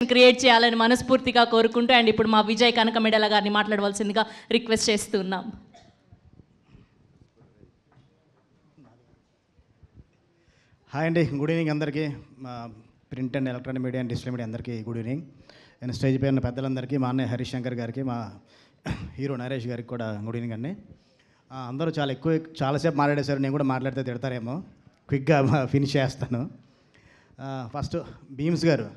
Create చేయాలని మనస్ఫూర్తిగా కోరుకుంటూ అండ్ ఇప్పుడు మా విజయ్ కనకమెడల గారిని మాట్లాడవలసిందిగా రిక్వెస్ట్ చేస్తున్నాం. హాయ్ అండి, గుడ్ ఈవినింగ్ అందరికీ. Print and electronic media and digital media అందరికీ గుడ్ ఈవినింగ్. నేను స్టేజ్ పైన పెద్దలందరికీ, మా అన్నయ్య హరీష్ శంకర్ గారికి, మా హీరో నరేష్ గారికి కూడా గుడ్ ఈవినింగ్ అండి. అందరూ చాలాసేపు మాట్లాడేశారు, నేను కూడా మాట్లాడితే తిడతారేమో, క్విక్గా ఫినిష్ చేస్తాను. ఫస్ట్ భీమ్స్ గారు,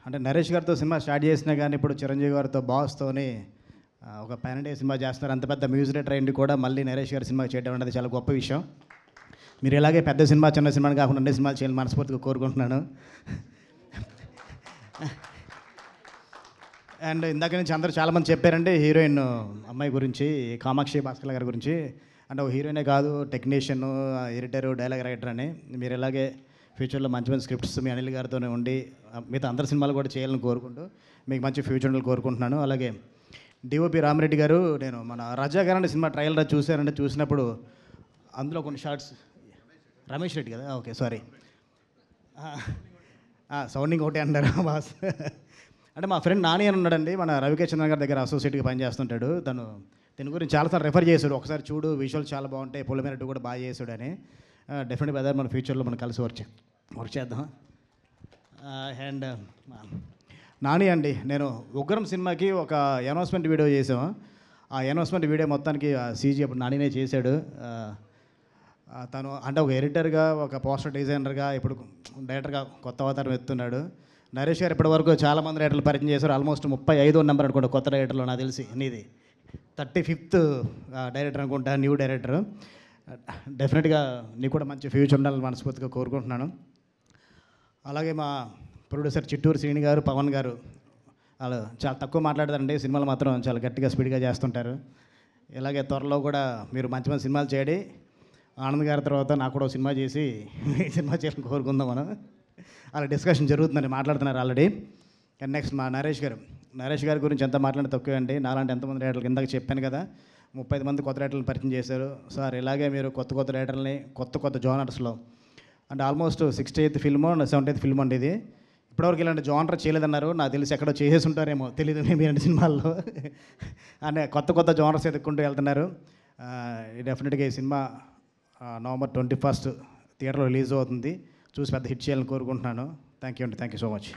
అంటే నరేష్ గారితో సినిమా స్టార్ట్ చేసినా కానీ ఇప్పుడు చిరంజీవి గారితో బాస్తోని ఒక పాన్ ఇండియా సినిమా చేస్తున్నారు. అంత పెద్ద మ్యూజిక్ డైరెక్టర్ అయ్యింది కూడా మళ్ళీ నరేష్ గారి సినిమా చేయడం అనేది చాలా గొప్ప విషయం. మీరు ఇలాగే పెద్ద సినిమా చిన్న సినిమాని కాకుండా అన్ని సినిమాలు చేయాలని మనస్ఫూర్తిగా కోరుకుంటున్నాను. అండ్ ఇందాక నుంచి అందరూ చాలామంది చెప్పారండి హీరోయిన్ అమ్మాయి గురించి, కామాక్షి భాస్కర్ గారి గురించి. అంటే ఒక హీరోయినే కాదు, టెక్నీషియన్, ఎడిటర్, డైలాగ్ రైటర్ అని. మీరు ఇలాగే ఫ్యూచర్లో మంచి మంచి స్క్రిప్ట్స్ మీ అనిల్ గారితోనే ఉండి మిగతా అందరి సినిమాలు కూడా చేయాలని కోరుకుంటూ మీకు మంచి ఫ్యూచర్ కోరుకుంటున్నాను. అలాగే డిఓపి రామిరెడ్డి గారు, నేను మన రజా గారు సినిమా ట్రయల్ చూశానంటే, చూసినప్పుడు అందులో కొన్ని షార్ట్స్, రమేష్ రెడ్డి కదా, ఓకే సారీ, సౌండింగ్ ఒకటే అంటారు బాస్. అంటే మా ఫ్రెండ్ నాని అని ఉన్నాడండి, మన రవికే చంద్రన్ గారి దగ్గర అసోసియేట్గా పనిచేస్తుంటాడు. దీని గురించి చాలాసార్లు రెఫర్ చేశాడు, ఒకసారి చూడు విజువల్స్ చాలా బాగుంటాయి, పొలిమేరట్టు కూడా బాగా చేశాడు అని. డెఫినెట్గా బ్రదర్ మన ఫ్యూచర్లో మనం కలిసి వర్క్ చేద్దాం. అండ్ నాని అండి, నేను ఉగ్రం సినిమాకి ఒక అనౌన్స్మెంట్ వీడియో చేసాము. ఆ అనౌన్స్మెంట్ వీడియో మొత్తానికి సీజీ అప్పుడు నానినే చేశాడు. తను అంటే ఒక ఎడిటర్గా, ఒక పోస్టర్ డిజైనర్గా, ఇప్పుడు డైరెక్టర్గా కొత్త అవతారం ఎత్తున్నాడు. నరేష్ గారు ఇప్పటివరకు చాలామంది డైరెక్టర్లు పరిచయం చేశారు. ఆల్మోస్ట్ 35వ నెంబర్ అనుకుంటా కొత్త డైరెక్టర్లో, నాకు తెలిసి నీది 35th డైరెక్టర్ అనుకుంటా, న్యూ డైరెక్టర్. డెఫినెట్గా నీకు కూడా మంచి ఫ్యూచర్ ఉండాలని మనస్ఫూర్తిగా కోరుకుంటున్నాను. అలాగే మా ప్రొడ్యూసర్ చిట్టూరు శ్రీని గారు, పవన్ గారు, వాళ్ళు చాలా తక్కువ మాట్లాడతారండి, సినిమాలు మాత్రం చాలా గట్టిగా స్పీడ్గా చేస్తుంటారు. ఇలాగే త్వరలో కూడా మీరు మంచి మంచి సినిమాలు చేయండి. ఆనంద్ గారి తర్వాత నాకు కూడా సినిమా చేసి సినిమా చేయాలని కోరుకుందాం మనం. అలా డిస్కషన్ జరుగుతుందని మాట్లాడుతున్నారు ఆల్రెడీ. అండ్ నెక్స్ట్ మా నరేష్ గారి గురించి ఎంత మాట్లాడితే తక్కువ అండి. నాలాంటి ఎంతమంది రైటర్లు కిందకి చెప్పాను కదా, 35 మంది కొత్త రైటర్లను పరిచయం చేశారు సార్. ఇలాగే మీరు కొత్త రైటర్లని కొత్త జోనర్స్లో, అంటే almost 68th film 70th film అండి ఇది. ఇప్పటివరకు ఇలాంటి జోనర్ చేయలేదన్నారు, నాకు తెలిసి ఎక్కడో చేసేసి ఉంటారేమో, తెలియదు మీ రెండు సినిమాల్లో. అంటే కొత్త జోనర్స్ ఎదుర్కొంటూ వెళ్తున్నారు. డెఫినెట్గా ఈ సినిమా November 21st థియేటర్లో రిలీజ్ అవుతుంది. చూసి పెద్ద హిట్ చేయాలని కోరుకుంటున్నాను. Thank you so much.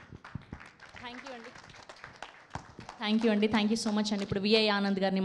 Thank you అండి, థ్యాంక్ యూ సో మచ్ అండి. ఇప్పుడు విఐ ఆనంద్ గారిని